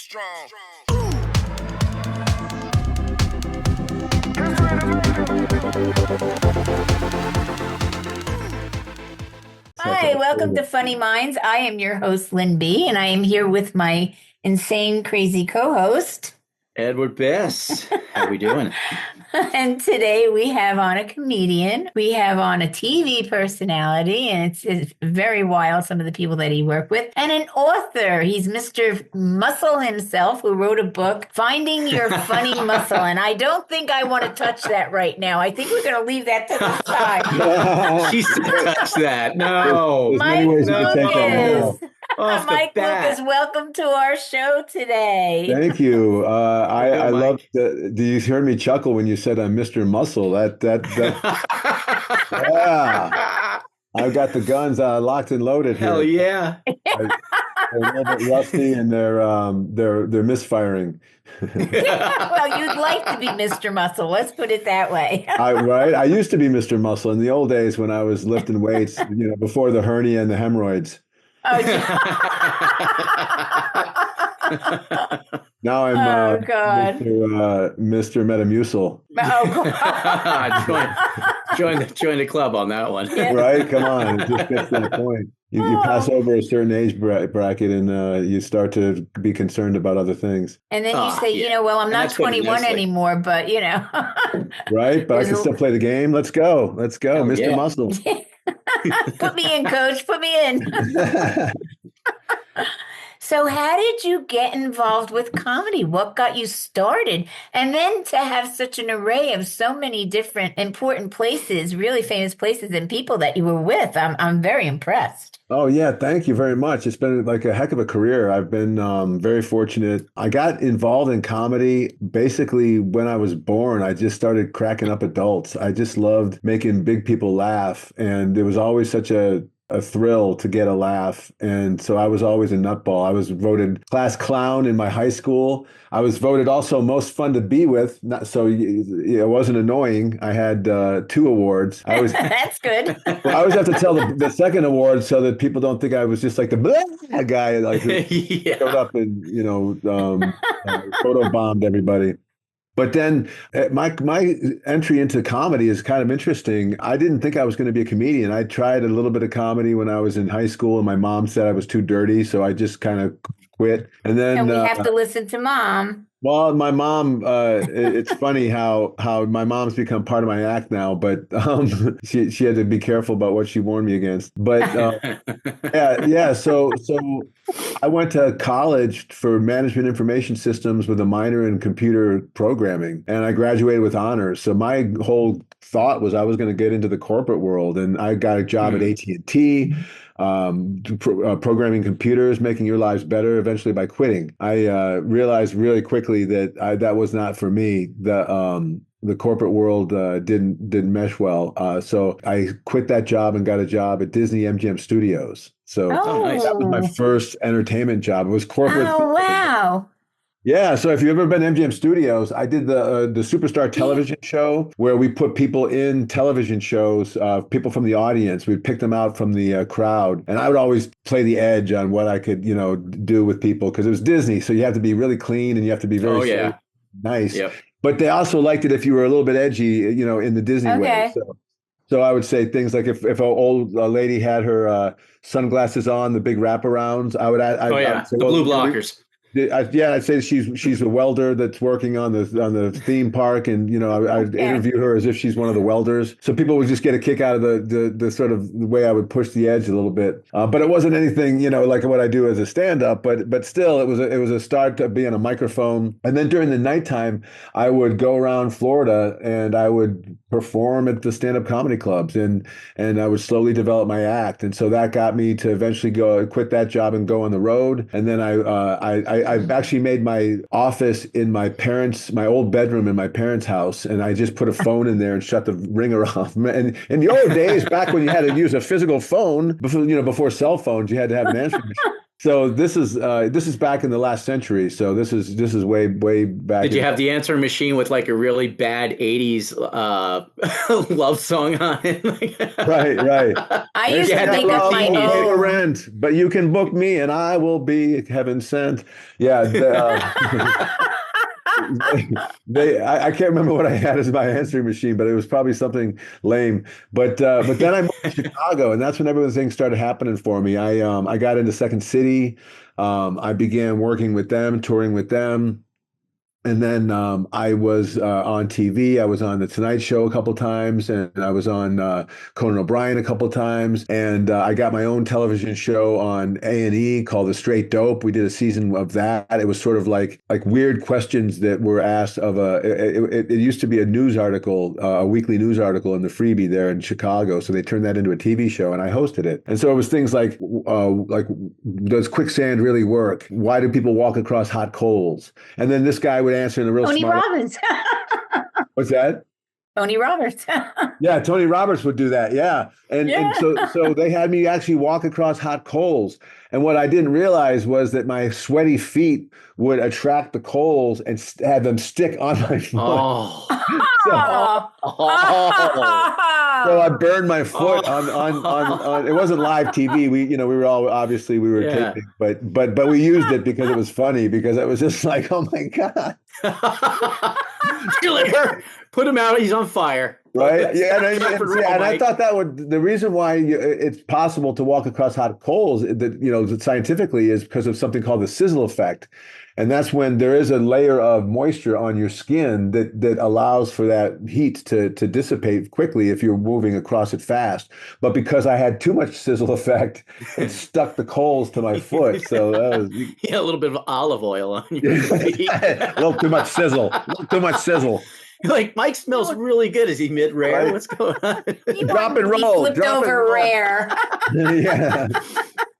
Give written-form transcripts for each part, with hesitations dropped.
strong. Hi, welcome to Funny Minds. I am your host, Lynn B., and I am here with my insane, crazy co-host. Edward Bess. How we doing? And today we have on a comedian, we have on a TV personality, and it's very wild, some of the people that he worked with, and an author. He's Mr. Muscle himself, who wrote a book, Finding Your Funny Muscle. And I don't think I want to touch that right now. I think we're going to leave that to the side. She said touch that. No. There's many ways you can take that now. Mike Lucas, welcome to our show today. Thank you. I love that. You heard me chuckle when you said I'm Mr. Muscle. Yeah. I've got the guns locked and loaded here. Hell yeah. They're a little bit rusty and they're misfiring. Well, you'd like to be Mr. Muscle. Let's put it that way. Right. I used to be Mr. Muscle in the old days when I was lifting weights, before the hernia and the hemorrhoids. Oh, yeah. Now I'm Mr. Metamucil. Oh, join the club on that one. Yeah. Right? Come on. It just gets to the point. You pass over a certain age bracket and you start to be concerned about other things. And then you say, well, I'm not 21 anymore, but, Right? But I can still play the game. Let's go. Let's go. Oh, Mr. yeah. Muscle. Put me in, coach. Put me in. So how did you get involved with comedy? What got you started? And then to have such an array of so many different important places, really famous places and people that you were with. I'm very impressed. Oh, yeah. Thank you very much. It's been like a heck of a career. I've been very fortunate. I got involved in comedy basically when I was born. I just started cracking up adults. I just loved making big people laugh. And it was always such a thrill to get a laugh. And so I was always a nutball. I was voted class clown in my high school. I was voted also most fun to be with. So it wasn't annoying. I had 2 awards. That's good. I always have to tell the second award so that people don't think I was just like the blah guy, like who showed up and, photo bombed everybody. But then my entry into comedy is kind of interesting. I didn't think I was going to be a comedian. I tried a little bit of comedy when I was in high school, and my mom said I was too dirty, so I just kind of quit. And then we have to listen to mom. Well, my mom, it's funny how my mom's become part of my act now, but she had to be careful about what she warned me against. But yeah. So I went to college for management information systems with a minor in computer programming, and I graduated with honors. So my whole thought was I was going to get into the corporate world, and I got a job at AT&T. Programming computers, making your lives better eventually by quitting. I realized really quickly that that was not for me. The corporate world didn't mesh well. So I quit that job and got a job at Disney MGM Studios. So nice. That was my first entertainment job. It was corporate. Oh, wow. Yeah, so if you've ever been to MGM Studios, I did the Superstar television show where we put people in television shows, people from the audience. We'd pick them out from the crowd, and I would always play the edge on what I could, do with people because it was Disney, so you have to be really clean and you have to be very nice. Yep. But they also liked it if you were a little bit edgy, in the Disney way. So I would say things like if an old lady had her sunglasses on, the big wraparounds, I would say, the blue blockers. I'd say she's a welder that's working on the theme park, and I'd interview her as if she's one of the welders. So people would just get a kick out of the sort of the way I would push the edge a little bit. But it wasn't anything like what I do as a stand-up. But still, it was a start to be on a microphone. And then during the nighttime, I would go around Florida and I would perform at the stand-up comedy clubs, and I would slowly develop my act. And so that got me to eventually quit that job and go on the road. And then I've actually made my office in my old bedroom in my parents' house, and I just put a phone in there and shut the ringer off. And in the old days, back when you had to use a physical phone, before cell phones, you had to have an answering machine. So this is back in the last century. So this is way back. Did you have the answering machine with like a really bad 80s love song on it? Right. I You used to had make the up my Pay the own. rent, but you can book me, and I will be heaven sent. Yeah. I can't remember what I had as my answering machine, but it was probably something lame. But then I moved to Chicago, and that's when everything started happening for me. I got into Second City. I began working with them, touring with them. And then I was on TV. I was on The Tonight Show a couple times, and I was on Conan O'Brien a couple times. And I got my own television show on A&E called The Straight Dope. We did a season of that. It was sort of like weird questions that were asked of it used to be a news article, a weekly news article in the Freebie there in Chicago. So they turned that into a TV show, and I hosted it. And so it was things like does quicksand really work? Why do people walk across hot coals? And then this guy would answer in a real Tony smart. Robbins. What's that? Tony Roberts. Yeah, Tony Roberts would do that. Yeah. And so they had me actually walk across hot coals. And what I didn't realize was that my sweaty feet would attract the coals and have them stick on my foot. Oh. So I burned my foot on it wasn't live TV. We were all obviously we were taping, but we used it because it was funny, because it was just like, oh my God. Put him out, he's on fire. Right. Yeah. And I thought the reason why it's possible to walk across hot coals that scientifically is because of something called the sizzle effect. And that's when there is a layer of moisture on your skin that allows for that heat to dissipate quickly if you're moving across it fast. But because I had too much sizzle effect, it stuck the coals to my foot. So that was a little bit of olive oil on your feet. A little too much sizzle. Like, Mike smells really good. Is he mid-rare? Right. What's going on? Drop and roll. Flipped over rare. Yeah.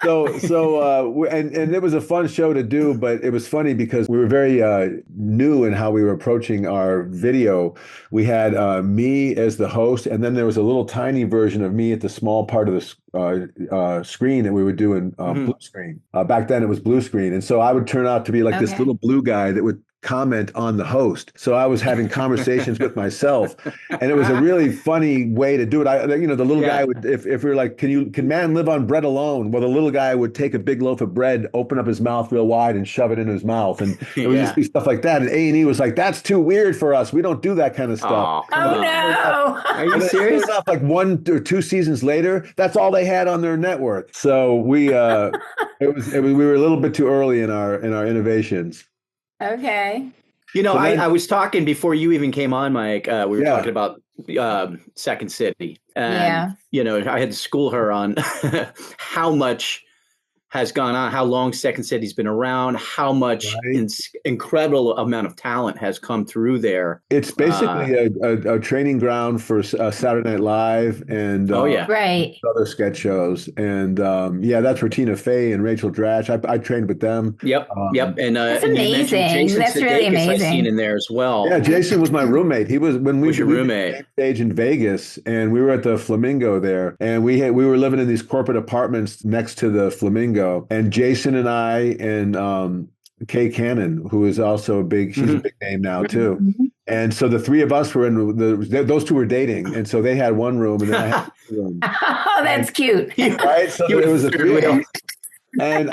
And it was a fun show to do, but it was funny because we were very new in how we were approaching our video. We had me as the host, and then there was a little tiny version of me at the small part of the screen that we would do in blue screen. Back then it was blue screen. And so I would turn out to be like this little blue guy that would comment on the host. So I was having conversations with myself, and it was a really funny way to do it. The little guy would, if we were like, can man live on bread alone? Well, the little guy would take a big loaf of bread, open up his mouth real wide, and shove it in his mouth. And it would just be stuff like that. And A&E was like, that's too weird for us. We don't do that kind of stuff. Oh no. Are you serious? Enough, like 1 or 2 seasons later, that's all they had on their network. So we were a little bit too early in our innovations. Okay. I was talking before you even came on, Mike. We were talking about Second City. And, I had to school her on how much has gone on, how long Second City's been around, how much incredible amount of talent has come through there. It's basically a training ground for Saturday Night Live and other sketch shows. And that's where Tina Fey and Rachel Dratch. I trained with them. Yep. And that's amazing. Jason That's really amazing. I've seen in there as well. Yeah, Jason was my roommate. He was when we was your roommate did stage in Vegas, and we were at the Flamingo there, and we were living in these corporate apartments next to the Flamingo. And Jason and I and Kay Cannon, who is also she's a big name now too. And so the three of us were in those two were dating, and so they had one room, and then I had one room. Oh, that's cute. Right? So it was a three of us. And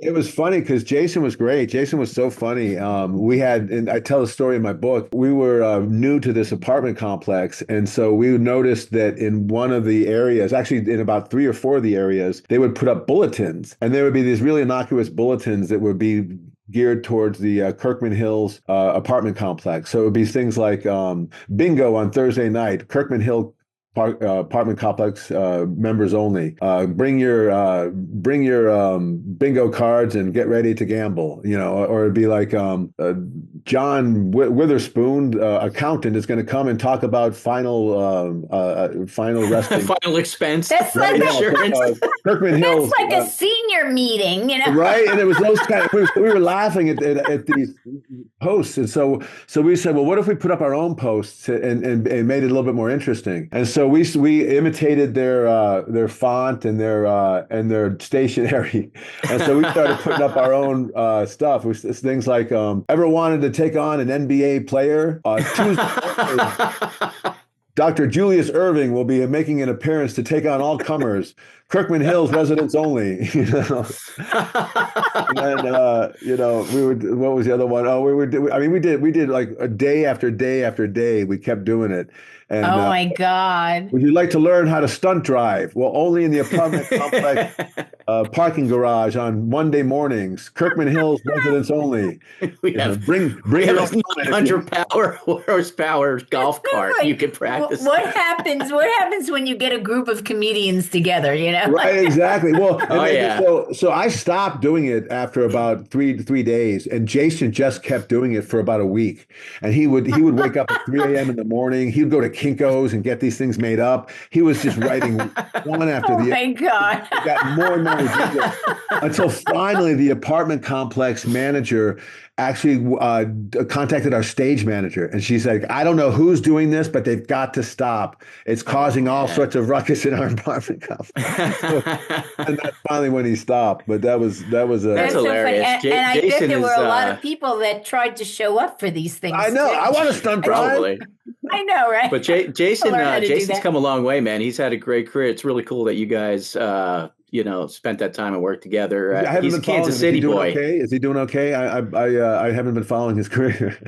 it was funny because Jason was great. Jason was so funny. And I tell a story in my book. We were new to this apartment complex. And so we noticed that in one of the areas, actually in about 3 or 4 of the areas, they would put up bulletins. And there would be these really innocuous bulletins that would be geared towards the Kirkman Hills apartment complex. So it would be things like bingo on Thursday night, Kirkman Hill apartment complex members only. Bring your bingo cards and get ready to gamble. Or it'd be like John Witherspoon, accountant, is going to come and talk about final resting, final expense. That's like insurance. Kirkman Hills. That's like a senior meeting, Right, and it was those kind of. We were laughing at these posts, and so we said, well, what if we put up our own posts and made it a little bit more interesting? And so we imitated their font and their stationery, and so we started putting up our own stuff. It's things like ever wanted to take on an NBA player? Tuesday, Dr. Julius Irving will be making an appearance to take on all comers. Kirkman Hills residents only. And then we would. What was the other one? Oh, we did like a day after day after day. We kept doing it. And, oh my God! Would you like to learn how to stunt drive? Well, only in the apartment complex parking garage on Monday mornings. Kirkman Hills residents only. We have bring your 100 horsepower golf cart. You can practice. What happens? What happens when you get a group of comedians together? Right, exactly. Well, yeah. So I stopped doing it after about three days, and Jason just kept doing it for about a week. And he would wake up at 3 a.m. in the morning. He would go to Kinko's and get these things made up. He was just writing one after the other. Oh my God. He got more and more ridiculous until finally the apartment complex manager actually contacted our stage manager, and she's like, I don't know who's doing this, but they've got to stop. It's causing all sorts of ruckus in our apartment complex. And that's finally when he stopped. But that was that's hilarious. So and I bet there were a lot of people that tried to show up for these things. I know. I want to stunt probably. I know, right? But Jason's come a long way, man. He's had a great career. It's really cool that you guys spent that time and worked together. He's a Kansas City boy. Okay? Is he doing okay? I haven't been following his career.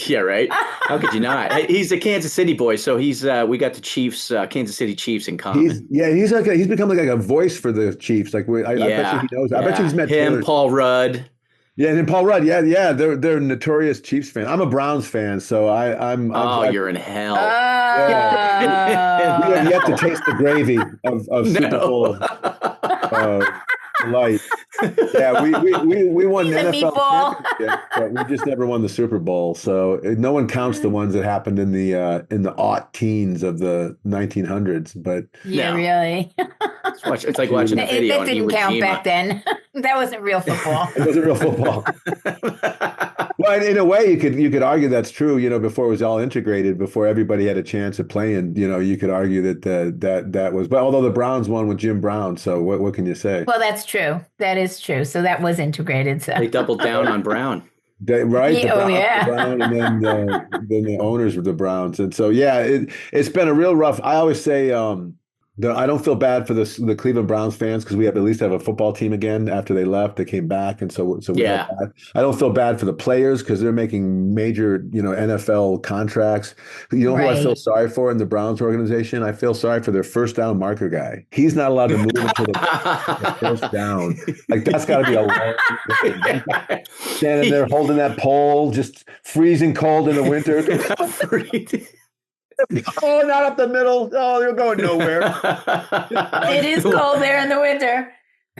Yeah, right. How could you not? He's a Kansas City boy, so he's we got the Chiefs, Kansas City Chiefs in common. He's become like a voice for the Chiefs. Like I bet you he knows. I bet you he's met him, Paul Rudd. Yeah, and Paul Rudd. Yeah. They're notorious Chiefs fans. I'm a Browns fan, so I'm. You're in hell. We have yet to taste the gravy of Super Bowl light. Yeah, we won the NFL championship, but we just never won the Super Bowl. So no one counts the ones that happened in the aught teens of the 1900s. But really. It's like watching a video. That didn't count back then. That wasn't real football. It wasn't real football. Well, in a way, you could argue that's true. Before it was all integrated, before everybody had a chance of playing, you could argue that was. But although the Browns won with Jim Brown, so what can you say? Well, that's true. That is true. So that was integrated. So they doubled down on Brown. Right? Brown, and then the owners were the Browns, and so it's been a real rough. I always say. I don't feel bad for the Cleveland Browns fans because we at least have a football team again after they left. They came back, and so we have that. I don't feel bad for the players because they're making major NFL contracts. Who I feel sorry for in the Browns organization? I feel sorry for their first down marker guy. He's not allowed to move until the first down. Like that's got to be a long standing there holding that pole, just freezing cold in the winter. Oh, not up the middle. Oh, you're going nowhere. It is cold there in the winter.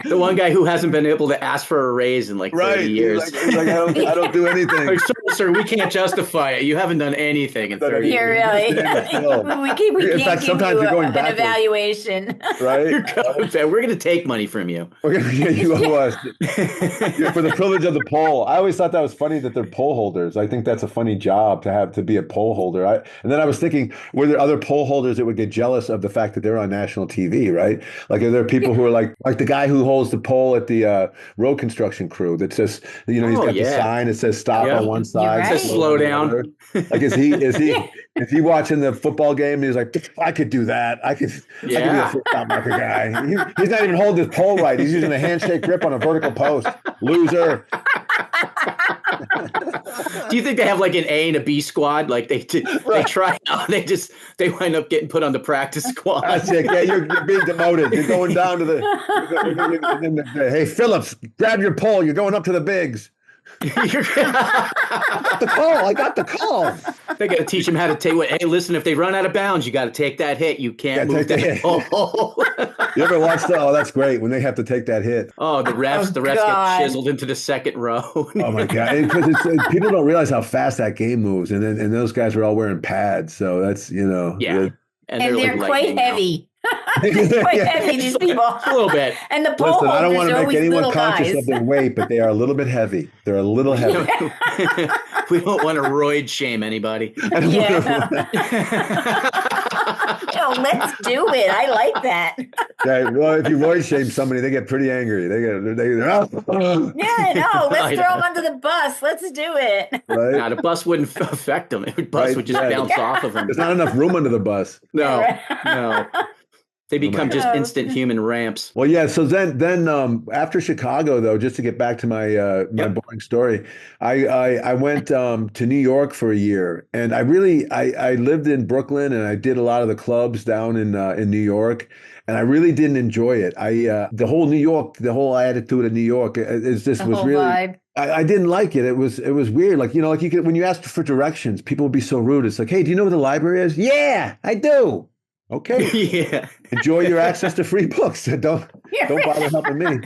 The one guy who hasn't been able to ask for a raise in 30 years. He's like, I don't do anything. Like, sir, we can't justify it. You haven't done anything in 30 years. Really. we in fact, sometimes you're going an evaluation. Right? We're going to take money from you. We're going to get you for the privilege of the poll. I always thought that was funny that they're poll holders. I think that's a funny job to be a poll holder. And then I was thinking, were there other poll holders that would get jealous of the fact that they're on national TV, right? Like, are there people who are like the guy who holds the pole at the road construction crew that says, he's got the sign that says stop on one side, right. It says slow down. Like, is he watching the football game? And he's like, I could do that. I could be a first down marker guy. He's not even holding his pole right. He's using a handshake grip on a vertical post. Loser. Do you think they have like an A and a B squad? Like they try out, they wind up getting put on the practice squad. That's it. Yeah, you're being demoted. You're going down to hey, Phillips, grab your pole. You're going up to the bigs. I got the call. They got to teach him how to take. Hey, listen, if they run out of bounds, you got to take that hit. You can't move that pole. You ever watched that? Oh, that's great when they have to take that hit. Oh, the refs get chiseled into the second row. Oh my God! Because people don't realize how fast that game moves, and those guys are all wearing pads, so that's yeah. And they're quite heavy. Quite heavy, these people. A little bit. And the pole holders I don't want to make anyone conscious guys. of their weight, but they are a little bit heavy. They're a little heavy. We don't want to roid shame anybody. Let's do it. I like that. Yeah, well, if you voice shame somebody, they get pretty angry. Yeah, no, let's throw them under the bus. Let's do it. Right? No, the bus wouldn't affect them. The bus would just bounce off of them. There's not enough room under the bus. No. They become just instant human ramps. Well, yeah. So then after Chicago, though, just to get back to my my boring story, I went to New York for a year, and I lived in Brooklyn, and I did a lot of the clubs down in New York, and I really didn't enjoy it. The whole attitude of New York was really vibe. I didn't like it. It was weird. Like when you ask for directions, people would be so rude. It's like, hey, do you know where the library is? Yeah, I do. Okay. Yeah. Enjoy your access to free books. Don't bother helping me.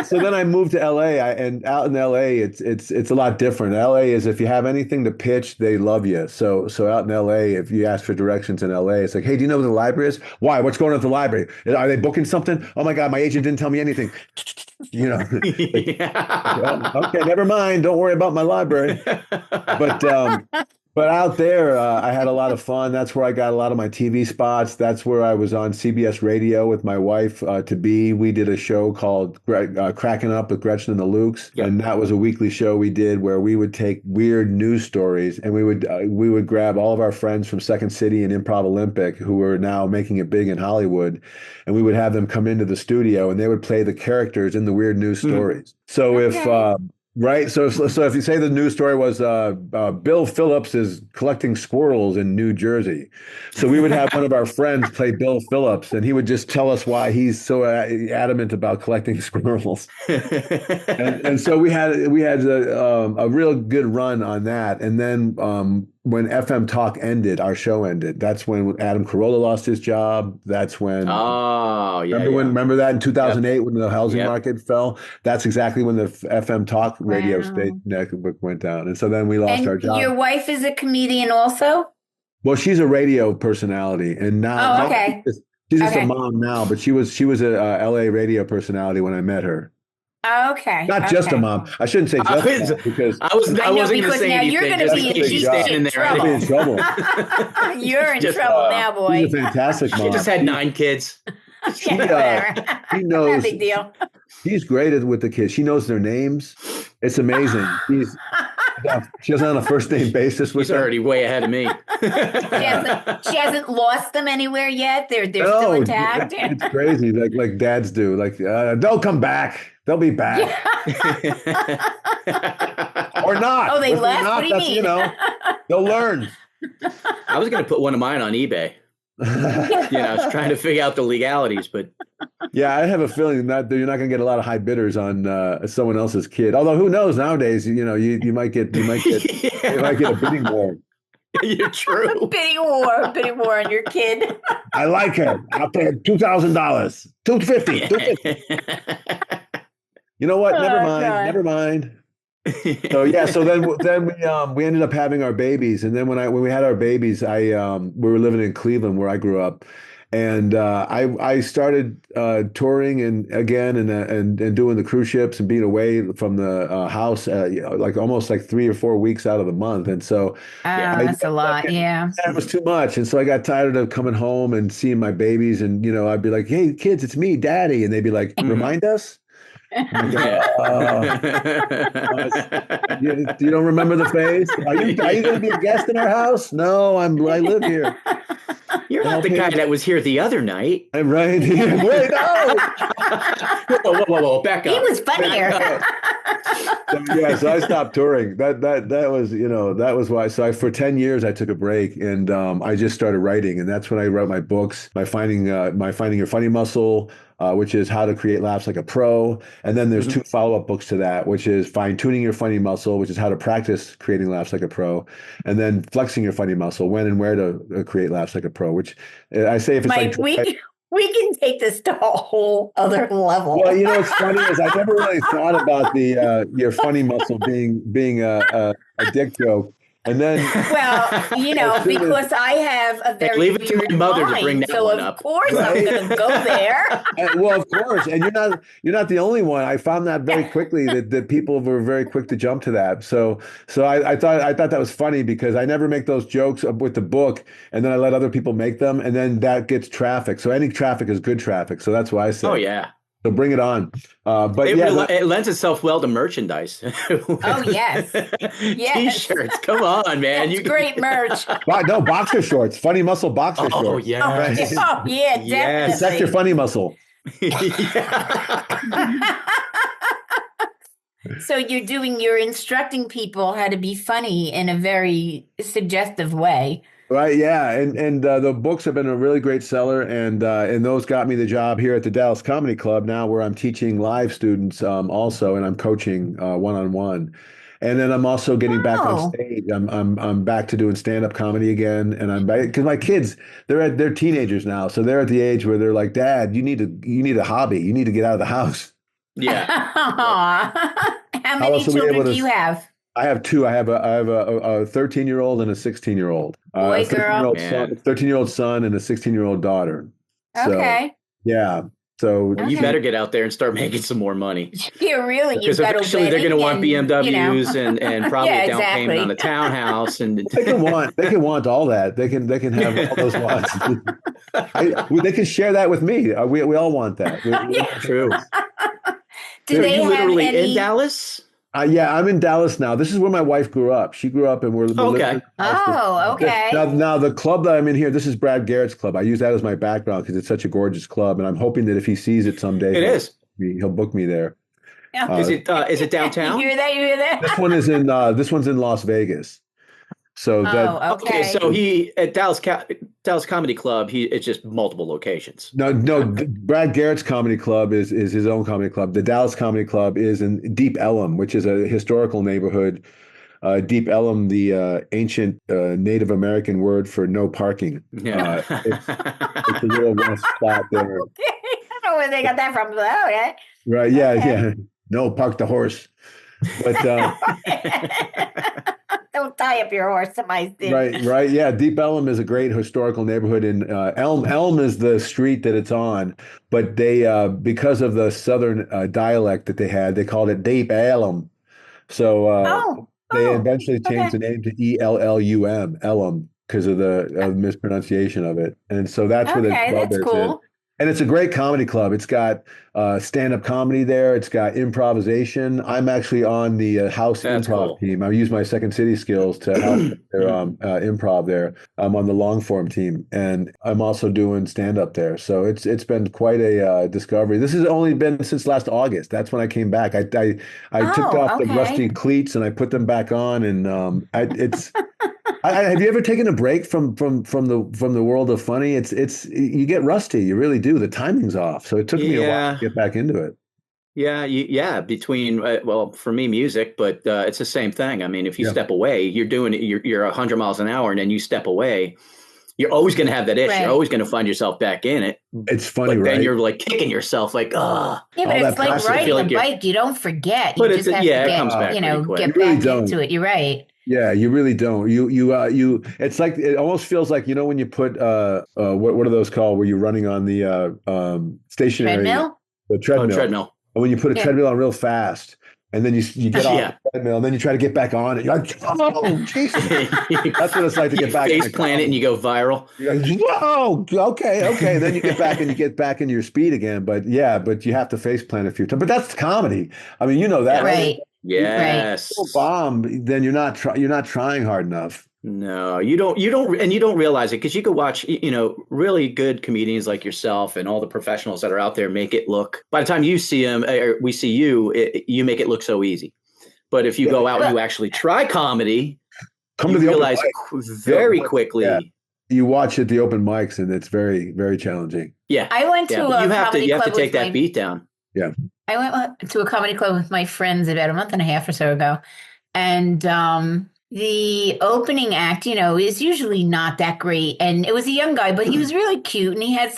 So then I moved to LA, and out in LA, it's a lot different. LA is, if you have anything to pitch, they love you. So out in LA, if you ask for directions in LA, it's like, hey, do you know where the library is? Why? What's going on at the library? Are they booking something? Oh my God, my agent didn't tell me anything. Okay, never mind. Don't worry about my library. But out there, I had a lot of fun. That's where I got a lot of my TV spots. That's where I was on CBS Radio with my wife, to be. We did a show called Cracking Up with Gretchen and the Lukes. Yep. And that was a weekly show we did where we would take weird news stories, and we would grab all of our friends from Second City and Improv Olympic who were now making it big in Hollywood. And we would have them come into the studio, and they would play the characters in the weird news stories. So right. So if you say the news story was Bill Phillips is collecting squirrels in New Jersey. So we would have one of our friends play Bill Phillips, and he would just tell us why he's so adamant about collecting squirrels. and so we had a real good run on that. And then when FM Talk ended, our show ended. That's when Adam Carolla lost his job. That's when remember that in 2008 when the housing market fell. That's exactly when the FM Talk radio station network went down, and so then we lost our job. Your wife is a comedian also? Well, she's a radio personality, and now she's just a mom now. But she was a LA radio personality when I met her. Okay. Not just a mom. I shouldn't say just because I wasn't going to say anything. You're going to be in deep trouble. I'll be in trouble. You're in trouble now, boy. She's a fantastic mom. She just had 9 kids. She knows. Not a big deal. She's great with the kids. She knows their names. It's amazing. She was on a first name basis with them. She's already way ahead of me. She hasn't lost them anywhere yet. They're still intact. It's crazy, like dads do. Like they'll come back. They'll be back. Or not. Oh, they left? What do you mean? They'll learn. I was going to put one of mine on eBay. I was trying to figure out the legalities, but yeah, I have a feeling that you're not going to get a lot of high bidders on someone else's kid. Although who knows nowadays? You might get a bidding war. You're true. bidding war on your kid. I like her. I'll pay her $2,000, $250. You know what? Never mind. So then we ended up having our babies, and then when we had our babies, we were living in Cleveland where I grew up, and I started touring and doing the cruise ships and being away from the house like almost like 3 or 4 weeks out of the month, and so that's a lot. Yeah, it was too much, and so I got tired of coming home and seeing my babies, and I'd be like, "Hey kids, it's me, Daddy," and they'd be like, "Remind us." You don't remember the face? Are you going to be a guest in our house? No, I live here. You're not the guy that was here the other night. I'm right. Wait, no. Whoa, back up. He was funnier. So I stopped touring. That was why. So for 10 years I took a break, and I just started writing, and that's when I wrote my books. My Finding Your Funny Muscle, which is how to create laughs like a pro. And then there's 2 follow-up books to that, which is Fine Tuning Your Funny Muscle, which is how to practice creating laughs like a pro. And then Flexing Your Funny Muscle, when and where to create laughs like a pro, which I say if it's Mike, we can take this to a whole other level. Well, what's funny is I never really thought about the your funny muscle being a dick joke. And then, well, because I have a very leave it to my mother mind, to bring that so one of up. course I'm going to go there. Well, of course, and you're not the only one. I found that very quickly that people were very quick to jump to that. So I thought that was funny because I never make those jokes with the book, and then I let other people make them, and then that gets traffic. So any traffic is good traffic. So that's why I said, oh yeah. So bring it on. But it lends itself well to merchandise. Oh yes, T-shirts. Come on, man. That's great merch. No, boxer shorts, funny muscle boxer shorts. Oh yeah. Oh yeah, definitely. Protect your funny muscle. So you're instructing people how to be funny in a very suggestive way. Right, yeah, and the books have been a really great seller, and those got me the job here at the Dallas Comedy Club now, where I'm teaching live students also, and I'm coaching one-on-one, and then I'm also getting back on stage. I'm back to doing stand-up comedy again, and I'm back because my kids they're teenagers now, so they're at the age where they're like, Dad, you need a hobby, you need to get out of the house. Yeah. How many children do you have? I have two. I have a 13-year-old and a 16-year-old. Boy, girl. 13-year-old son and a 16-year-old daughter. Okay. So, yeah. So you better get out there and start making some more money. Yeah, really. Because eventually they're going to want BMWs and probably a down payment on a townhouse. And they can want all that. They can have all those wants. They can share that with me. We all want that. True. Are you literally in Dallas? Yeah, I'm in Dallas now. This is where my wife grew up. She grew up and we're okay. Oh, okay. Now the club that I'm in here, this is Brad Garrett's club. I use that as my background because it's such a gorgeous club, and I'm hoping that if he sees it someday, he'll book me there. Yeah. Is it downtown? You hear that? This one's in Las Vegas. So okay. So he at Dallas Comedy Club. It's just multiple locations. No. Brad Garrett's comedy club is his own comedy club. The Dallas Comedy Club is in Deep Ellum, which is a historical neighborhood. Deep Ellum, the ancient Native American word for no parking. Yeah. It's a real rough spot there. I don't know where they got that from. Oh, yeah. Right. Yeah. Okay. Yeah. No, park the horse. But don't tie up your horse to my thing. Right. Yeah. Deep Ellum is a great historical neighborhood in Elm is the street that it's on, but they because of the southern dialect that they had, they called it Deep Ellum. So they eventually changed the name to ELLUM, Ellum, because of the mispronunciation of it. And so that's where the club is. Cool. And it's a great comedy club. It's got stand-up comedy there. It's got improvisation. I'm actually on the house improv team. I use my Second City skills to help their improv there. I'm on the long form team, and I'm also doing stand-up there. So it's been quite a discovery. This has only been since last August. That's when I came back. I took off the rusty cleats and I put them back on, and it's. Have you ever taken a break from the world of funny? It's you get rusty. You really do. The timing's off. So it took me a while to get back into it. Yeah. Between for me, music, but it's the same thing. I mean, if you step away, you're doing it. You're 100 miles an hour, and then you step away. You're always going to have that issue. Right. You're always going to find yourself back in it. It's funny, but right? then you're like kicking yourself, like, Yeah, but it's like riding a bike. You don't forget. You just have to it comes back get back into it. You're right. Yeah, you really don't. You. It's like it almost feels like when you put what are those called? Where you're running on the stationary treadmill. The treadmill. Treadmill. And when you put a treadmill on real fast, and then you get off the treadmill, and then you try to get back on it. You're like, oh, Jesus. That's what it's like to get back. Face plant it and you go viral. You're like, whoa, okay. Then you get back and you get back into your speed again. But you have to face plant a few times. But that's comedy. I mean, you know that, right? Yes. Right. Bomb. Then you're not trying hard enough. No, you don't, and you don't realize it because you could watch, really good comedians like yourself and all the professionals that are out there make it look. By the time you see them, or we see you, you make it look so easy. But if you go out and you actually try comedy, you realize very quickly. Yeah. You watch at the open mics, and it's very, very challenging. Yeah, I went to a comedy you have club to take that beat down. Yeah, I went to a comedy club with my friends about a month and a half or so ago, and the opening act, is usually not that great. And it was a young guy, but he was really cute, and he had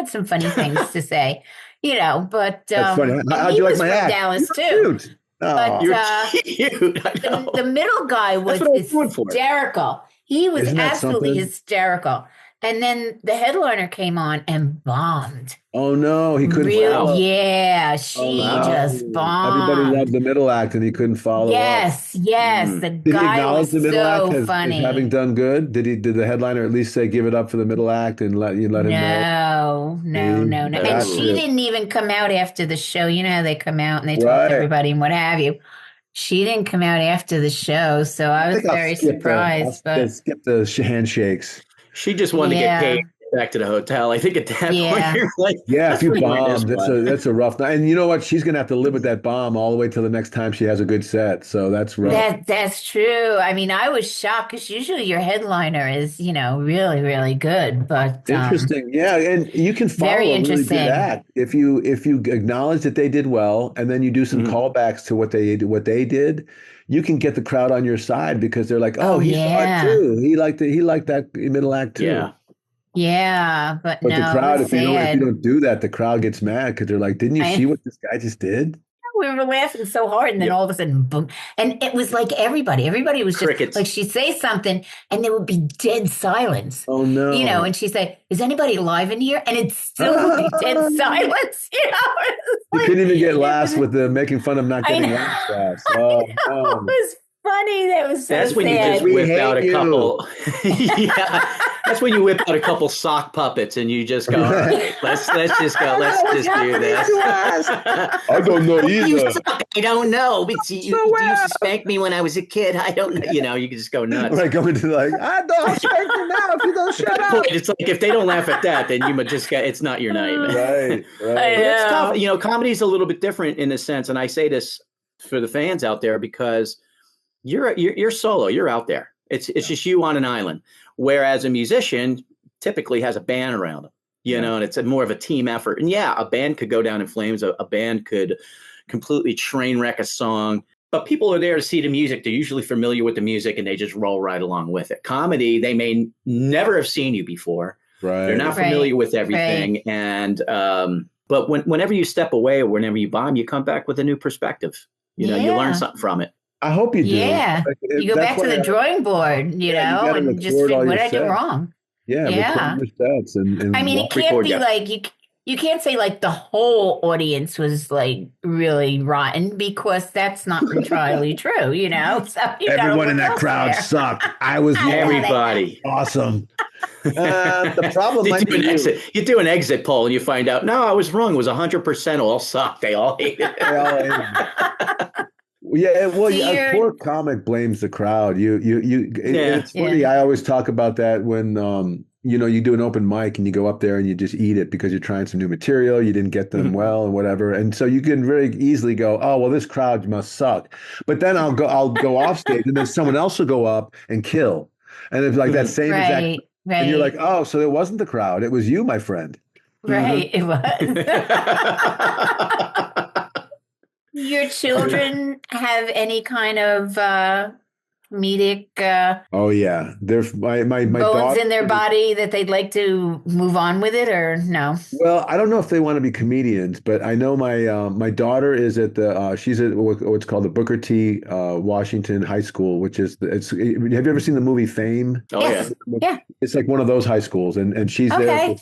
some funny things to say, But that's funny. How'd you like my act? Dallas too. But You're cute. I know. the middle guy was That's what I was going for. hysterical. He was Isn't that absolutely something? hysterical. And then the headliner came on and bombed. Oh no, he couldn't follow. Yeah, Oh she Wow. just no. Everybody loved bombed. the middle act and he couldn't follow up. Yes, yes. The Did he guy acknowledge was the middle act so as having funny. done good? Did the headliner at least say give it up for the middle act and let him know? No, no, See? no, no. And That's she No. it. didn't even come out after the show. You know how they come out and they talk to Right. everybody and what have you. She didn't come out after the show, so I I was think very surprised. I'll But skip the handshakes. She just wanted to get paid yeah, back to the hotel. I think at that point yeah. you're like, Yeah, if that's you what doing this bomb, one. that's a rough night. And you know what? She's gonna have to live with that bomb all the way till the next time she has a good set. So that's rough. That's true. I mean, I was shocked because usually your headliner is, really, really good, but Interesting. Yeah, and you can very follow a really good interesting. act if you acknowledge that they did well and then you do some Mhm. callbacks to what they did, you can get the crowd on your side because they're like, "Oh, Oh he saw it yeah. too. He liked that middle act too." Yeah. Yeah, but But the no, it crowd, was if you sad. don't do that, the crowd gets mad because they're like, "Didn't you see I what this guy just did?" We were laughing so hard, and then Yep. all of a sudden, boom. And it was like everybody was just Crickets. like she'd say something, and there would be dead silence. Oh no. And she'd say, "Is anybody alive in here?" And it still would be dead silence. You Like couldn't even get it laughs was, with the making fun of not I getting know, laugh tracks. I Oh know, it no. was funny. That was so That's when you just sad. We whip out hate a you. couple. Yeah. That's when you whip out a couple sock puppets and you just go, all right, let's just go. Let's What's just do happening this. to us? I don't know You either. suck. I don't know. But you Nowhere. used to spank me when I was a kid. I don't know. You can just go nuts. Like going to like, I'll spank you now if you don't At shut that up. point, it's like if they don't laugh at that, then you must just get it's not your night, man. Right, I right. But it's tough. know. Comedy is a little bit different in a sense, and I say this for the fans out there because you're solo, you're out there. It's just you on an island. Whereas a musician typically has a band around them, and it's more of a team effort. And yeah, a band could go down in flames. A band could completely train wreck a song. But people are there to see the music. They're usually familiar with the music and they just roll right along with it. Comedy, they may never have seen you before. Right. They're not familiar with everything. Right. And but whenever you step away or whenever you bomb, you come back with a new perspective. You learn something from it. I hope you do. Yeah. You go That's back to why the drawing board, you got to and just record figure all what your did I do sets. wrong? Yeah, record Yeah. your sets I and mean, it can't record, be yeah. like you can't say like the whole audience was like really rotten because that's not entirely true, So you gotta everyone look in that crowd elsewhere. sucked. I was I know wrong. Everybody. Awesome. The problem You might do be an exit. You do an exit poll and you find out, no, I was wrong. It was 100% all sucked. They all hated it. They all hated it. Yeah, well, a poor comic blames the crowd. It's funny. Yeah. I always talk about that when you do an open mic and you go up there and you just eat it because you're trying some new material. You didn't get them well and whatever, and so you can very easily go, oh well, this crowd must suck. But then I'll go off stage and then someone else will go up and kill, and it's like that same exact. Right. And you're like, oh, so it wasn't the crowd; it was you, my friend. Right. It was. Your children have any kind of comedic Oh yeah, they're my bones daughter in their body that they'd like to move on with it, or no? Well, I don't know if they want to be comedians, but I know my daughter is at the she's at what's called the Booker T. Washington High School, which is have you ever seen the movie Fame? Oh Yes. Yeah. It's like one of those high schools, and she's there. Okay.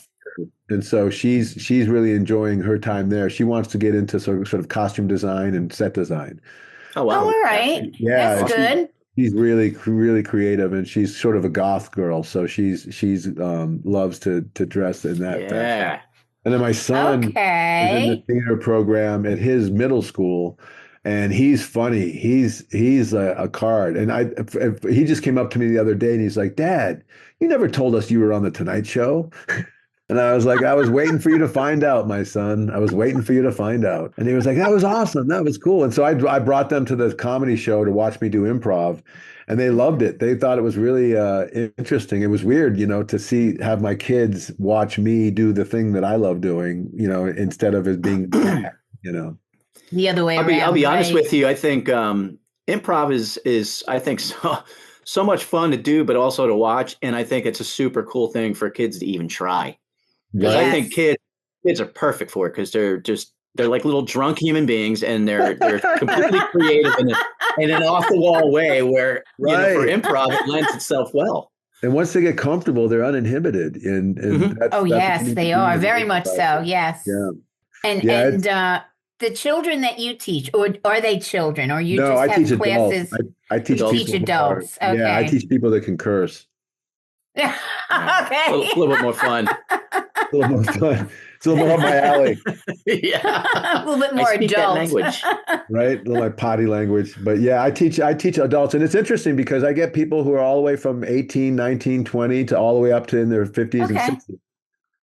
And so she's really enjoying her time there. She wants to get into sort of costume design and set design. Oh wow! Oh, all right. Yeah, That's good. She's really really creative, and she's sort of a goth girl. So she's loves to dress in that. Yeah. Fashion. And then my son is in the theater program at his middle school, and he's funny. He's a card, and he just came up to me the other day, and he's like, "Dad, you never told us you were on the Tonight Show." And I was like, I was waiting for you to find out, my son. I was waiting for you to find out. And he was like, that was awesome. That was cool. And so I brought them to the comedy show to watch me do improv. And they loved it. They thought it was really interesting. It was weird, to have my kids watch me do the thing that I love doing, instead of it being, The other way around. I'll be honest with you. I think improv is I think so much fun to do, but also to watch. And I think it's a super cool thing for kids to even try. Because I think kids are perfect for it because they're just They're like little drunk human beings, and they're completely creative in an off the wall way where for improv it lends itself well. And once they get comfortable, they're uninhibited, and that's what yes, you need they to are do very much so. Yes, yeah, and the children that you teach, or are they children, or you just I have teach classes? adults. I teach Adults. Okay. Yeah, I teach people that can curse. Okay, a little bit more fun. A little more fun. It's a little more up my alley. A little bit more I speak adult that language. Right? A little my potty language. But yeah, I teach adults. And it's interesting because I get people who are all the way from 18, 19, 20 to all the way up to in their 50s and 60s.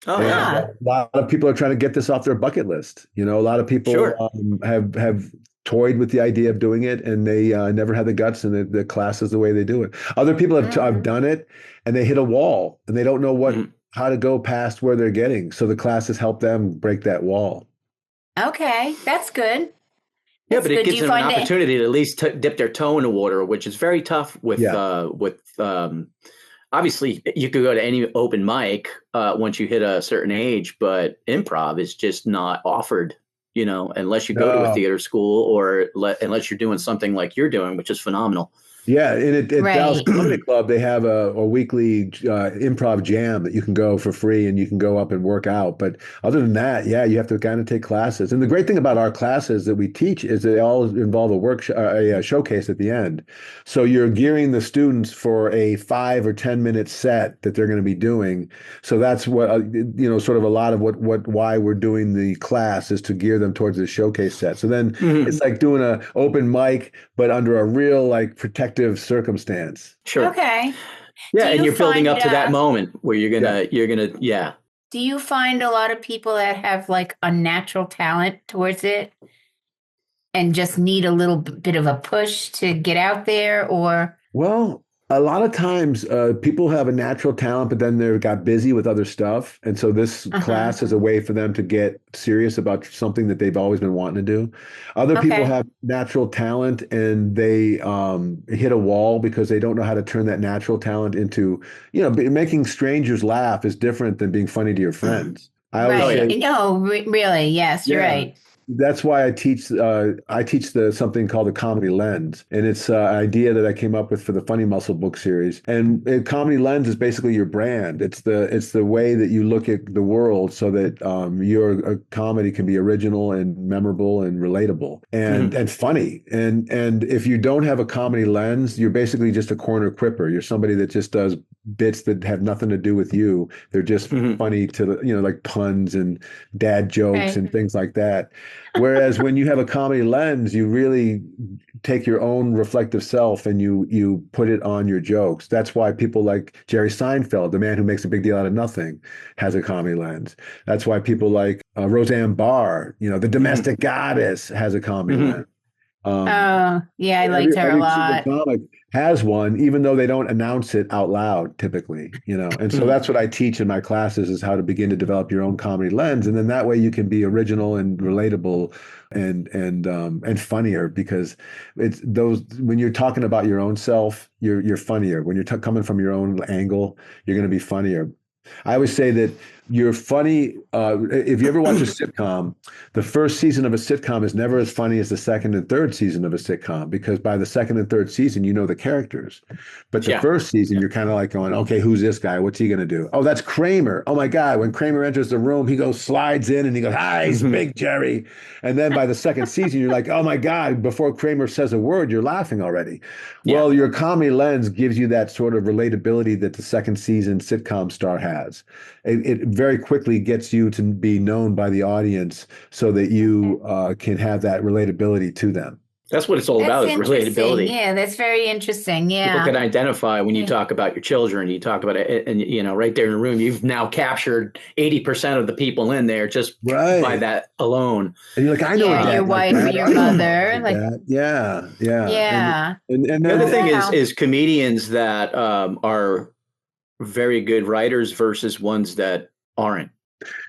Oh, yeah. A lot of people are trying to get this off their bucket list. A lot of people have toyed with the idea of doing it, and they never had the guts, and the class is the way they do it. Other people have done it, and they hit a wall, and they don't know how to go past where they're getting. So the classes help them break that wall. Okay, that's good. Yeah, but it gives them an opportunity to at least dip their toe in the water, which is very tough with obviously you could go to any open mic once you hit a certain age, but improv is just not offered, unless you go to a theater school or unless you're doing something like you're doing, which is phenomenal. Yeah, and at Dallas Comedy Club, they have a weekly improv jam that you can go for free, and you can go up and work out. But other than that, you have to kind of take classes. And the great thing about our classes that we teach is they all involve a showcase at the end. So you're gearing the students for a 5 or 10 minute set that they're going to be doing. So that's what sort of a lot of why we're doing the class is to gear them towards the showcase set. So then it's like doing an open mic, but under a real protective circumstance. Sure. Okay. Yeah, and you're building up to that moment where you're gonna. Do you find a lot of people that have a natural talent towards it and just need a little bit of a push to get out there, or? Well, a lot of times people have a natural talent, but then they got busy with other stuff. And so this class is a way for them to get serious about something that they've always been wanting to do. Other people have natural talent and they hit a wall because they don't know how to turn that natural talent into, making strangers laugh is different than being funny to your friends. I always say, no, really, yes, you're right. That's why I teach something called the comedy lens, and it's an idea that I came up with for the Funny Muscle book series. And comedy lens is basically your brand. It's the way that you look at the world, so that your comedy can be original and memorable and relatable and funny. And if you don't have a comedy lens, you're basically just a corner quipper. You're somebody that just does bits that have nothing to do with you. They're just funny to like puns and dad jokes and things like that. Whereas when you have a comedy lens, you really take your own reflective self and you put it on your jokes. That's why people like Jerry Seinfeld, the man who makes a big deal out of nothing, has a comedy lens. That's why people like Roseanne Barr, the domestic goddess, has a comedy lens. I liked her a lot. Comic has one, even though they don't announce it out loud typically, and so that's what I teach in my classes is how to begin to develop your own comedy lens, and then that way you can be original and relatable and funnier, because it's those when you're talking about your own self, you're funnier. When you're coming from your own angle, you're going to be funnier. I always say that you're funny. If you ever watch a sitcom, the first season of a sitcom is never as funny as the second and third season of a sitcom, because by the second and third season, you know the characters. But the first season, you're kind of like going, okay, who's this guy? What's he going to do? Oh, that's Kramer. Oh my God. When Kramer enters the room, he slides in and he goes, hi, he's Big Jerry. And then by the second season, you're like, oh my God, before Kramer says a word, you're laughing already. Yeah. Well, your comedy lens gives you that sort of relatability that the second season sitcom star has. It very quickly gets you to be known by the audience so that you can have that relatability to them. That's what it's all about, is relatability. Yeah, that's very interesting. Yeah. People can identify when you talk about your children, you talk about it, and right there in the room, you've now captured 80% of the people in there just by that alone. And you're like, I know your wife or your mother. Yeah. And the other thing is comedians that are very good writers versus ones that aren't.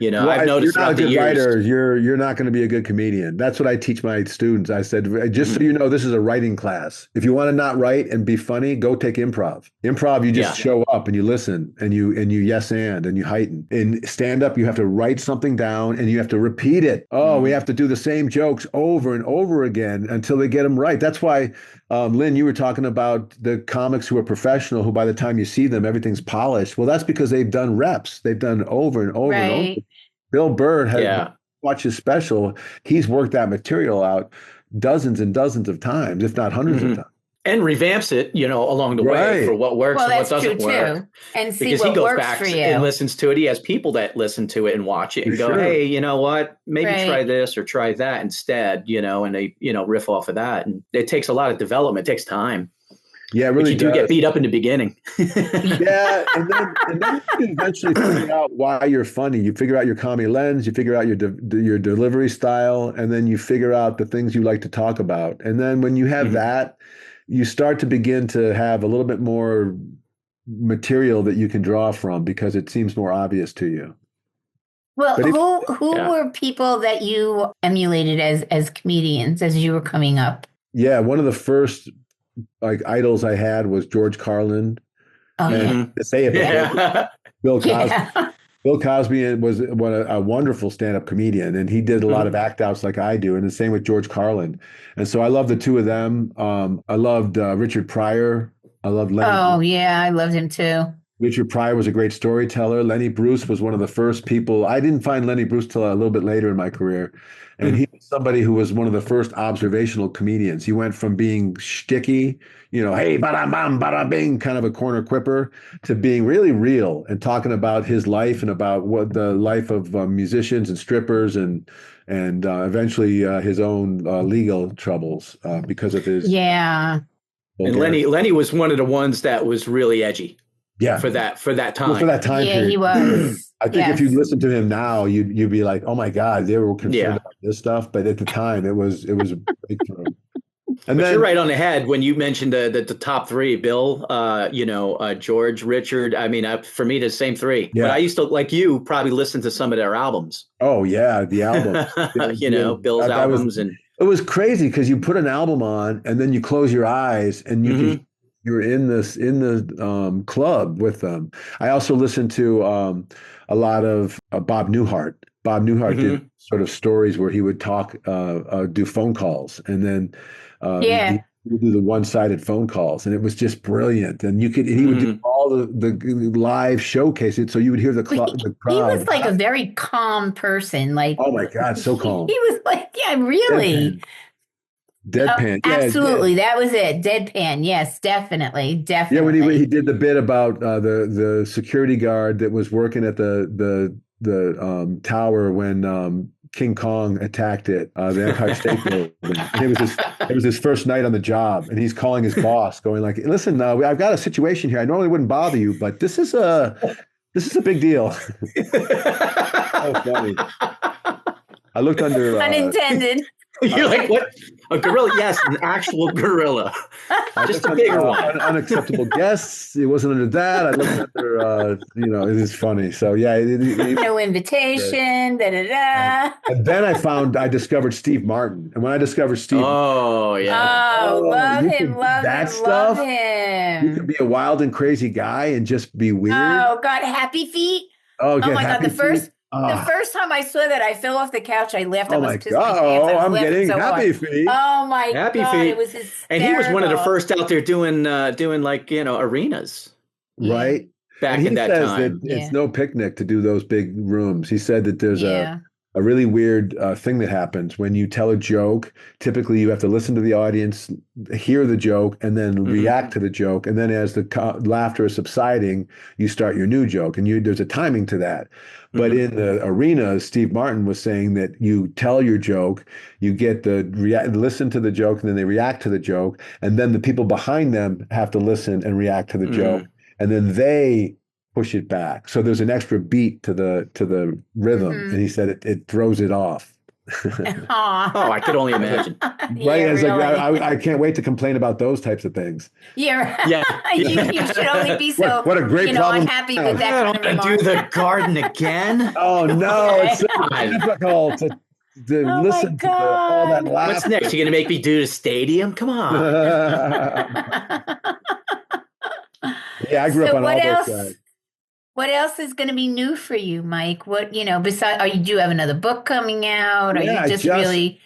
You know, Well, I've if you're noticed not a throughout the good years. writer, you're not going to be a good comedian. That's what I teach my students. I said, just so you know, this is a writing class. If you want to not write and be funny, go take improv. Improv, you just show up and you listen and you yes and you heighten. In stand up, you have to write something down and you have to repeat it. Oh, we have to do the same jokes over and over again until they get them right. That's why, Lynn, you were talking about the comics who are professional, who by the time you see them, everything's polished. Well, that's because they've done reps. They've done over and over and over. Right. Bill Burr had watched his special. He's worked that material out dozens and dozens of times, if not hundreds of times. And revamps it, you know, along the way for what works and what doesn't work. Too. And see because what he goes works back for you. and listens to it. He has people that listen to it and watch it and go, hey, you know what? Maybe try this or try that instead, you know, and they, you know, riff off of that. And it takes a lot of development. It takes time. Yeah, it really but you do get beat up in the beginning. Yeah, and then you eventually figure out why you're funny. You figure out your comedy lens, you figure out your delivery style, and then you figure out the things you like to talk about. And then when you have that, you start to begin to have a little bit more material that you can draw from because it seems more obvious to you. Well, who were people that you emulated as comedians as you were coming up? Yeah, one of the first idols I had was George Carlin. And to say it, Bill Cosby. Yeah. Bill Cosby was a wonderful stand-up comedian, and he did a lot of act-outs like I do, and the same with George Carlin. And so I love the two of them. I loved Richard Pryor. I loved Lenny. Oh, yeah, I loved him too. Richard Pryor was a great storyteller. Lenny Bruce was one of the first people. I didn't find Lenny Bruce till a little bit later in my career. And he was somebody who was one of the first observational comedians. He went from being shticky, you know, hey, bada bam, bada bing, kind of a corner quipper, to being really real and talking about his life and about what the life of musicians and strippers and eventually his own legal troubles because of his. Yeah. And Lenny was one of the ones that was really edgy. Yeah. For that time. Well, for that time period. Yeah, he was. I think if you listen to him now, you'd be like, oh my God, they were concerned about this stuff. But at the time it was a breakthrough. And then, you're right on the head when you mentioned the top three, Bill, George, Richard. I mean, for me, the same three. Yeah. But I used to, like you, probably listen to some of their albums. Oh yeah, the albums. Bill's albums. It was crazy because you put an album on and then you close your eyes and you're in the club with them. I also listened to a lot of Bob Newhart. Bob Newhart did sort of stories where he would talk, do phone calls, and then he would do the one-sided phone calls, and it was just brilliant. And he would do all the live showcases, so you would hear the crowd. He was like a very calm person. Like, oh my God, so calm. He was like, really. Deadpan. Absolutely. That was it. Deadpan. Yes, definitely. Yeah, when he did the bit about the security guard that was working at the tower when King Kong attacked it, the Empire State Building. It was his first night on the job, and he's calling his boss, going like, "Listen, I've got a situation here. I normally wouldn't bother you, but this is a big deal." Oh, funny. I looked under unintended. You're like, what? A gorilla? Yes, an actual gorilla. Just a bigger one. Unacceptable guests. It wasn't under that. I looked under, it is funny. So, yeah. No invitation, da-da-da. And then I discovered Steve Martin. And when I discovered Steve. Oh, yeah. Oh, love him. You can be a wild and crazy guy and just be weird. Oh, God. Happy Feet. Oh, my God. The first time I saw that, I fell off the couch. I laughed. Oh my God! I'm getting happy feet. Oh my happy God! Feet. It was hysterical. And he was one of the first out there doing like arenas, right? Back in that time, it's no picnic to do those big rooms. He said that there's a really weird thing that happens when you tell a joke. Typically, you have to listen to the audience, hear the joke, and then react to the joke. And then as the laughter is subsiding, you start your new joke. And there's a timing to that. But in the arena, Steve Martin was saying that you tell your joke, you get listen to the joke, and then they react to the joke. And then the people behind them have to listen and react to the joke. And then they push it back. So there's an extra beat to the rhythm. And he said it throws it off. Oh, I could only imagine. Right? Yeah, It's like really. I can't wait to complain about those types of things. Yeah, Yeah. you should only be so, What a great problem to unhappy with have. that I kind don't of want to remark. do the garden again. Oh no, it's Okay. so God. difficult to Oh my listen to all that God. What's next? laughter. You're gonna make me do the stadium? Come on. Yeah, I grew up So on all those guys. what else is going to be new for you, Mike? What, besides, do you have another book coming out? Are Yeah, you just really,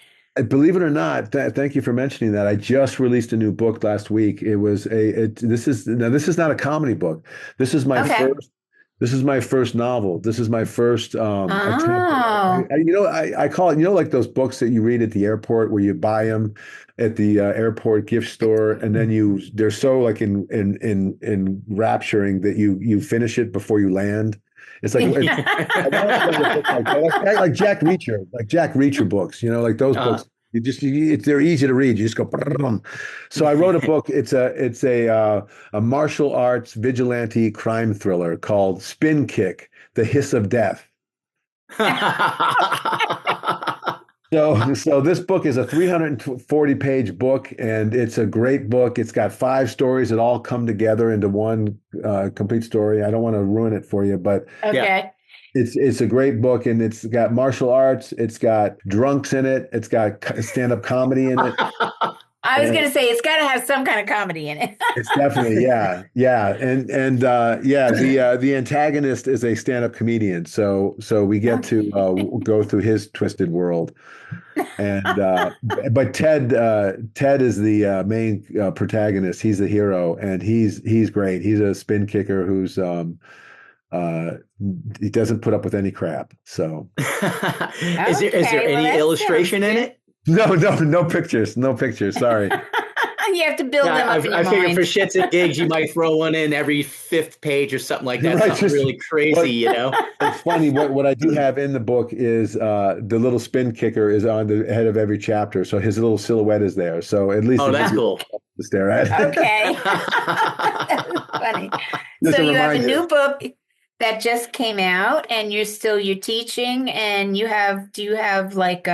believe it or not, thank you for mentioning that. I just released a new book last week. It was this is not a comedy book. This is my okay. first This is my first novel. This is my first attempt. Oh, I call it, like those books that you read at the airport where you buy them at the airport gift store, and then they're so like in rapturing that you finish it before you land. It's like I want to write a book like that, like Jack Reacher books, like those books. They're easy to read. You just go. Brrrm. So I wrote a book. It's a martial arts vigilante crime thriller called Spin Kick: The Hiss of Death. So this book is a 340-page book, and it's a great book. It's got 5 stories that all come together into one complete story. I don't want to ruin it for you, but okay. it's a great book, and it's got martial arts. It's got drunks in it. It's got stand-up comedy in it. I was going to say it's got to have some kind of comedy in it. It's definitely, yeah, the antagonist is a stand-up comedian, so we get to go through his twisted world, and but Ted is the main protagonist. He's the hero, and he's great. He's a spin kicker who's he doesn't put up with any crap. So, is there any illustration in it? No pictures, Sorry. You have to build them up in your I figured mind. for shits and gigs, you might throw one in every 5th page or something like that. Right, something really crazy, It's funny. What I do have in the book is the little spin kicker is on the head of every chapter, so his little silhouette is there. So at least that's cool to stare at. Okay, that's funny. Just So a you have a reminder. new book that just came out, and you're teaching, and do you have like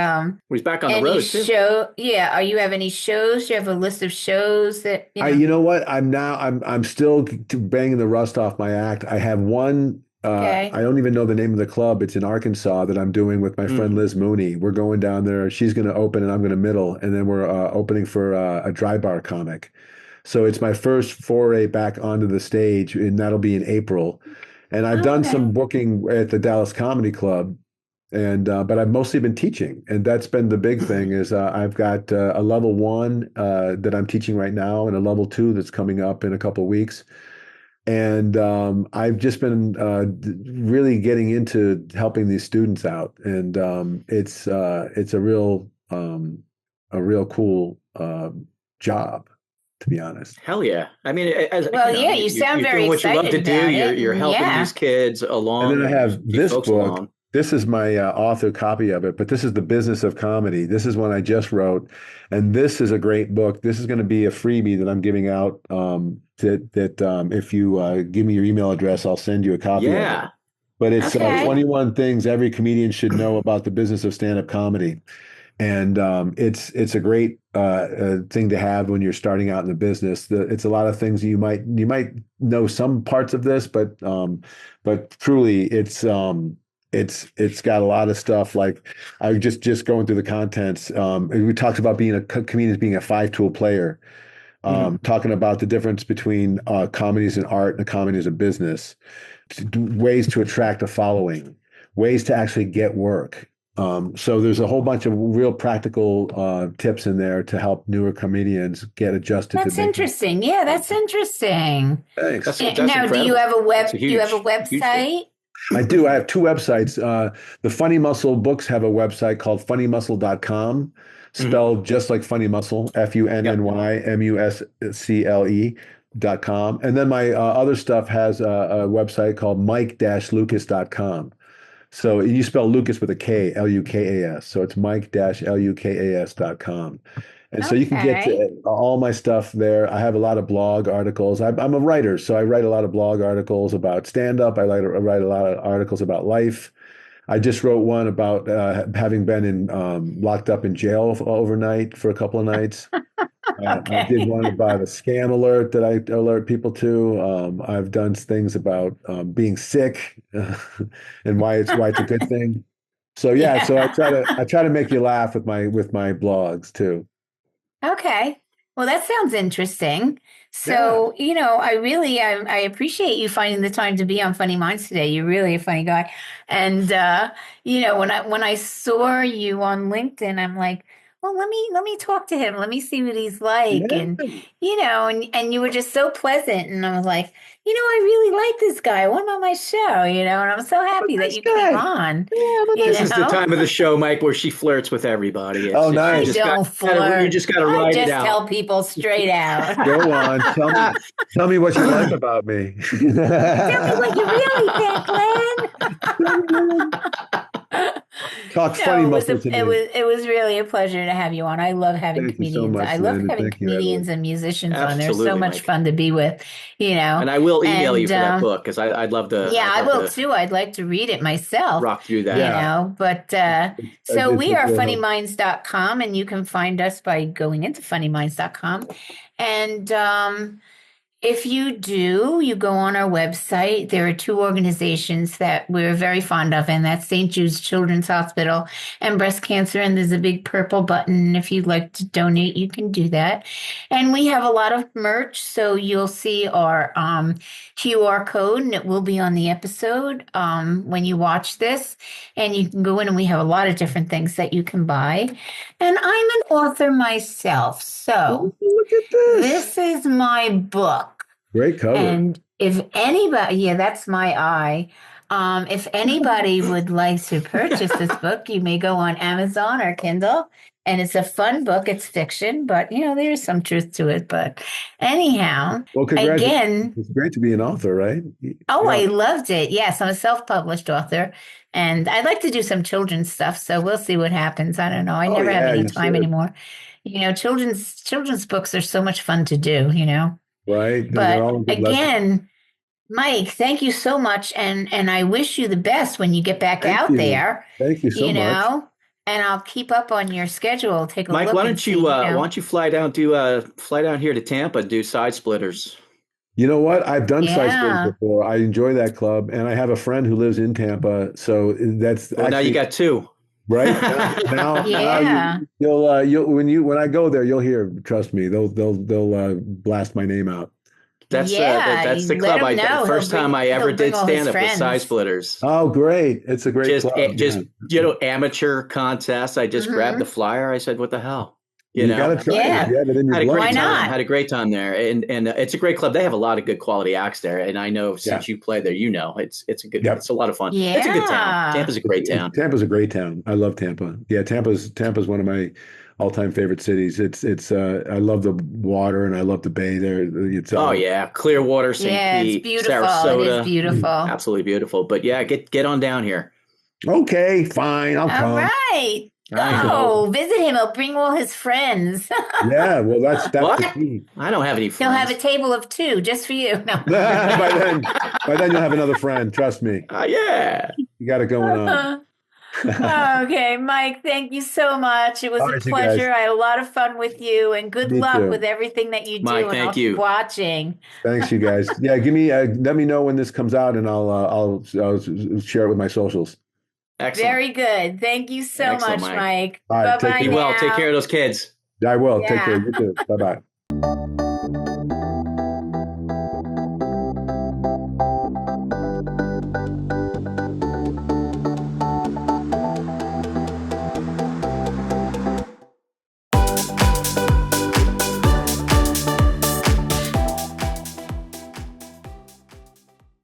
he's back on the any road too. show? Yeah, are you have any shows? Do you have a list of shows that You know what? I'm still banging the rust off my act. I have one. Okay. I don't even know the name of the club. It's in Arkansas that I'm doing with my friend Liz Mooney. We're going down there. She's going to open, and I'm going to middle, and then we're opening for a dry bar comic. So it's my first foray back onto the stage, and that'll be in April. And I've done some booking at the Dallas Comedy Club, and but I've mostly been teaching, and that's been the big thing. Is I've got a level 1 that I'm teaching right now, and a level 2 that's coming up in a couple of weeks. And I've just been really getting into helping these students out, and it's a real cool job, to be honest. Hell yeah! I mean, you sound very doing what you love to do. You're helping these kids along. And then I have this book. Along. This is my author copy of it, but this is The Business of Comedy. This is one I just wrote, and this is a great book. This is going to be a freebie that I'm giving out. If you give me your email address, I'll send you a copy of it. But it's 21 things every comedian should know about the business of stand-up comedy. And it's a great thing to have when you're starting out in the business. It's a lot of things you might know some parts of this, but truly it's got a lot of stuff. Like I just going through the contents. We talked about being a comedian, being a 5-tool player. Talking about the difference between comedy as an art and a comedy as a business, ways to attract a following, ways to actually get work. So there's a whole bunch of real practical tips in there to help newer comedians get adjusted. That's interesting. Yeah, that's interesting. Thanks. That's now, incredible. Do you have a website? I do. I have 2 websites. The Funny Muscle books have a website called funnymuscle.com, spelled just like Funny Muscle, FUNNYMUSCLE.com. And then my other stuff has a website called mike-lucas.com. So you spell Lucas with a K, Lukas. So it's mike-lukas.com. And so you can get to all my stuff there. I have a lot of blog articles. I'm a writer, so I write a lot of blog articles about stand-up. I write a lot of articles about life. I just wrote one about having been locked up in jail overnight for a couple of nights. I did one about a scam alert that I alert people to. I've done things about being sick and why it's a good thing. So yeah, so I try to make you laugh with my blogs too. Okay. Well, that sounds interesting. So, I appreciate you finding the time to be on Funny Minds today. You're really a funny guy. And when I saw you on LinkedIn, I'm like, well, let me talk to him. Let me see what he's like. Yeah. And you were just so pleasant. And I was like, I really like this guy. I want him on my show, and I'm so happy that you came on. Yeah, this is the time of the show, Mike, where she flirts with everybody. Nice. I don't flirt. You just got to write it out. I just tell people straight out. Go on. Tell me what you like about me. Tell me what you really think, Glenn. Talk funny muscle to me. It was really a pleasure to have you on. I love having Thank you comedians. so much, I love Lynn, having comedians and musicians on. They're so much Mike. fun to be with, And I will email you for that book because I'd love to. Yeah, I will too. I'd like to read it myself. Rock through that. But so we are funnyminds.com, and you can find us by going into funnyminds.com. And if you go on our website, there are two organizations that we're very fond of, and that's St. Jude's Children's Hospital and Breast Cancer. And there's a big purple button. If you'd like to donate, you can do that. And we have a lot of merch. So you'll see our QR code, and it will be on the episode when you watch this. And you can go in, and we have a lot of different things that you can buy. And I'm an author myself. So look at this. This is my book. Great cover. And if anybody, that's my eye. If anybody would like to purchase this book, you may go on Amazon or Kindle. And it's a fun book. It's fiction, but there's some truth to it. But anyhow, well, again, it's great to be an author, right? Oh, yeah. I loved it. Yes, I'm a self-published author, and I'd like to do some children's stuff. So we'll see what happens. I don't know. I never have any time anymore. Children's books are so much fun to do. Right. But again, Mike, thank you so much, and I wish you the best when you get back out there. Thank you so much. And I'll keep up on your schedule. Take a Mike, look. Mike, why don't you fly down here to Tampa, do Side Splitters? You know what? I've done Side Splitters before. I enjoy that club, and I have a friend who lives in Tampa, so that's. Well, now you got two. Right now, when I go there, you'll hear. Trust me, they'll blast my name out. That's the club. The first time I ever did stand up with Side Splitters. Oh, great! It's a great club. Amateur contest. I just grabbed the flyer. I said, "What the hell?" You know, gotta try it. Why not? Had a great time there, and it's a great club. They have a lot of good quality acts there, and I know since you play there, it's a good. Yep. It's a lot of fun. Yeah. It's a good town. Tampa's a great town. Tampa's a great town. I love Tampa. Yeah, Tampa's one of my all-time favorite cities. It's I love the water and I love the bay there. Clearwater, St. Pete, it's beautiful. Sarasota. It is beautiful. Absolutely beautiful. But yeah, get on down here. Okay, fine. I'll come. All right. Go visit him. He'll bring all his friends. Yeah, well, that's what? The key. I don't have any friends. He'll have a table of two just for you. No. by then you'll have another friend. Trust me. Yeah. You got it going on. Okay, Mike, thank you so much. It was a pleasure. I had a lot of fun with you, and good luck with everything that you do. Mike, and thank I'll you. keep watching. Thanks, you guys. Yeah, let me know when this comes out, and I'll share it with my socials. Excellent. Very good. Thank you so much, Mike. All right, bye-bye. Be well. Take care of those kids. I will. Take care. You too. Bye-bye.